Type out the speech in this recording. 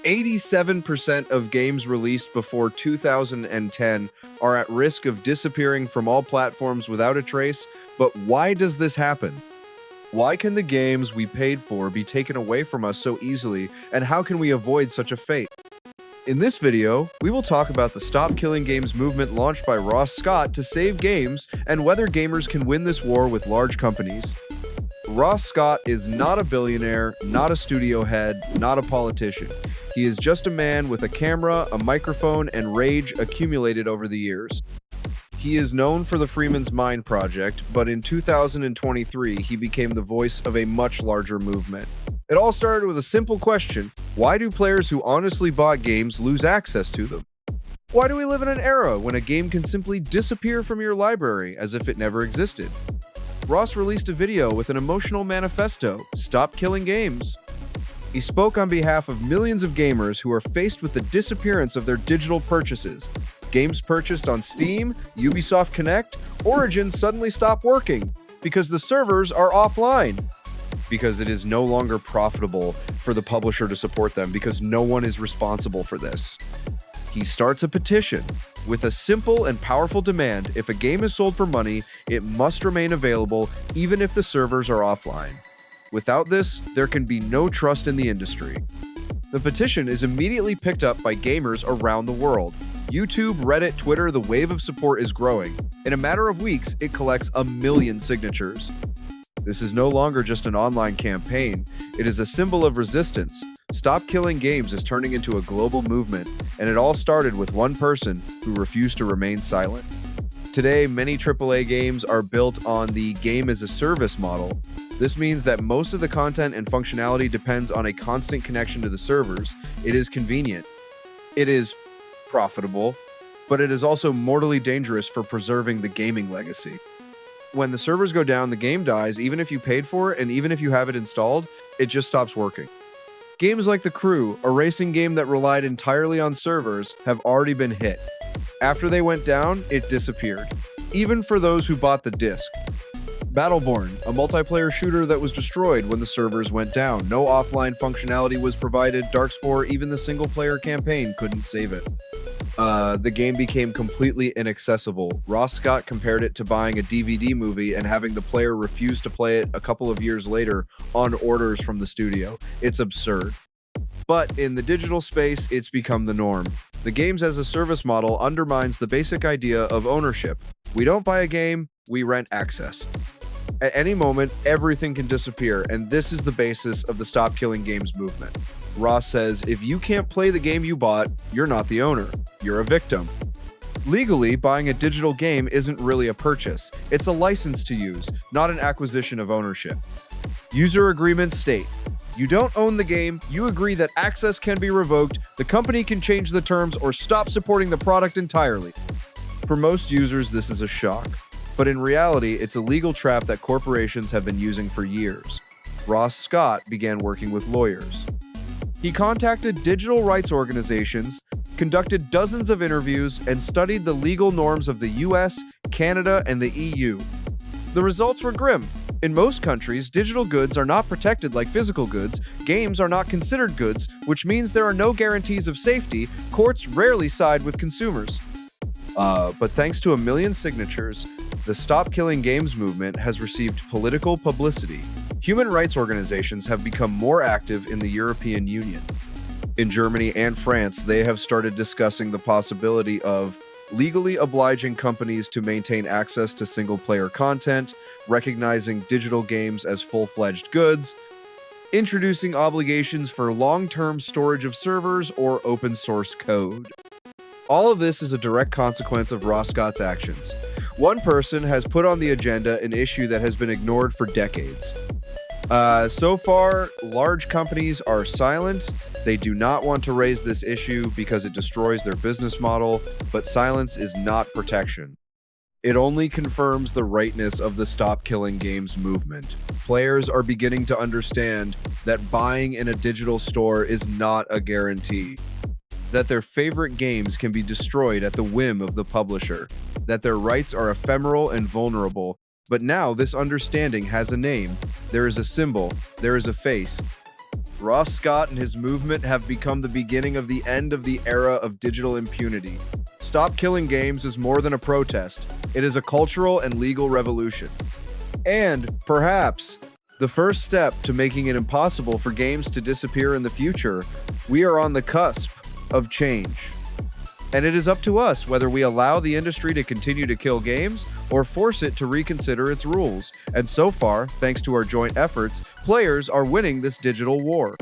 87% of games released before 2010 are at risk of disappearing from all platforms without a trace. But why does this happen? Why can the games we paid for be taken away from us so easily, and how can we avoid such a fate? In this video, we will talk about the Stop Killing Games movement launched by Ross Scott to save games and whether gamers can win this war with large companies. Ross Scott is not a billionaire, not a studio head, not a politician. He is just a man with a camera, a microphone, and rage accumulated over the years. He is known for the Freeman's Mind project, but in 2023, he became the voice of a much larger movement. It all started with a simple question: why do players who honestly bought games lose access to them? Why do we live in an era when a game can simply disappear from your library as if it never existed? Ross released a video with an emotional manifesto: Stop Killing Games. He spoke on behalf of millions of gamers who are faced with the disappearance of their digital purchases. Games purchased on Steam, Ubisoft Connect, Origin suddenly stop working because the servers are offline. Because it is no longer profitable for the publisher to support them, because no one is responsible for this. He starts a petition with a simple and powerful demand: if a game is sold for money, it must remain available even if the servers are offline. Without this, there can be no trust in the industry. The petition is immediately picked up by gamers around the world. YouTube, Reddit, Twitter, the wave of support is growing. In a matter of weeks, it collects 1 million signatures. This is no longer just an online campaign, it is a symbol of resistance. Stop Killing Games is turning into a global movement, and it all started with one person who refused to remain silent. Today, many AAA games are built on the game-as-a-service model. This means that most of the content and functionality depends on a constant connection to the servers. It is convenient. It is profitable, but it is also mortally dangerous for preserving the gaming legacy. When the servers go down, the game dies, even if you paid for it, and even if you have it installed, it just stops working. Games like The Crew, a racing game that relied entirely on servers, have already been hit. After they went down, it disappeared, even for those who bought the disc. Battleborn, a multiplayer shooter that was destroyed when the servers went down. No offline functionality was provided. Darkspore, even the single-player campaign, couldn't save it. The game became completely inaccessible. Ross Scott compared it to buying a DVD movie and having the player refuse to play it a couple of years later on orders from the studio. It's absurd. But in the digital space, it's become the norm. The games as a service model undermines the basic idea of ownership. We don't buy a game, we rent access. At any moment, everything can disappear, and this is the basis of the Stop Killing Games movement. Ross says, if you can't play the game you bought, you're not the owner. You're a victim. Legally, buying a digital game isn't really a purchase. It's a license to use, not an acquisition of ownership. User agreements state, you don't own the game, you agree that access can be revoked, the company can change the terms or stop supporting the product entirely. For most users, this is a shock. But in reality, it's a legal trap that corporations have been using for years. Ross Scott began working with lawyers. He contacted digital rights organizations, conducted dozens of interviews, and studied the legal norms of the US, Canada, and the EU. The results were grim. In most countries, digital goods are not protected like physical goods. Games are not considered goods, which means there are no guarantees of safety. Courts rarely side with consumers. But thanks to 1 million signatures, the Stop Killing Games movement has received political publicity. Human rights organizations have become more active in the European Union. In Germany and France, they have started discussing the possibility of legally obliging companies to maintain access to single-player content, recognizing digital games as full-fledged goods, introducing obligations for long-term storage of servers or open-source code. All of this is a direct consequence of Ross Scott's actions. One person has put on the agenda an issue that has been ignored for decades. So far, large companies are silent. They do not want to raise this issue because it destroys their business model, but silence is not protection. It only confirms the rightness of the Stop Killing Games movement. Players are beginning to understand that buying in a digital store is not a guarantee. That their favorite games can be destroyed at the whim of the publisher. That their rights are ephemeral and vulnerable. But now this understanding has a name. There is a symbol. There is a face. Ross Scott and his movement have become the beginning of the end of the era of digital impunity. Stop Killing Games is more than a protest, it is a cultural and legal revolution. And, perhaps, the first step to making it impossible for games to disappear in the future. We are on the cusp of change. And it is up to us whether we allow the industry to continue to kill games or force it to reconsider its rules. And so far, thanks to our joint efforts, players are winning this digital war.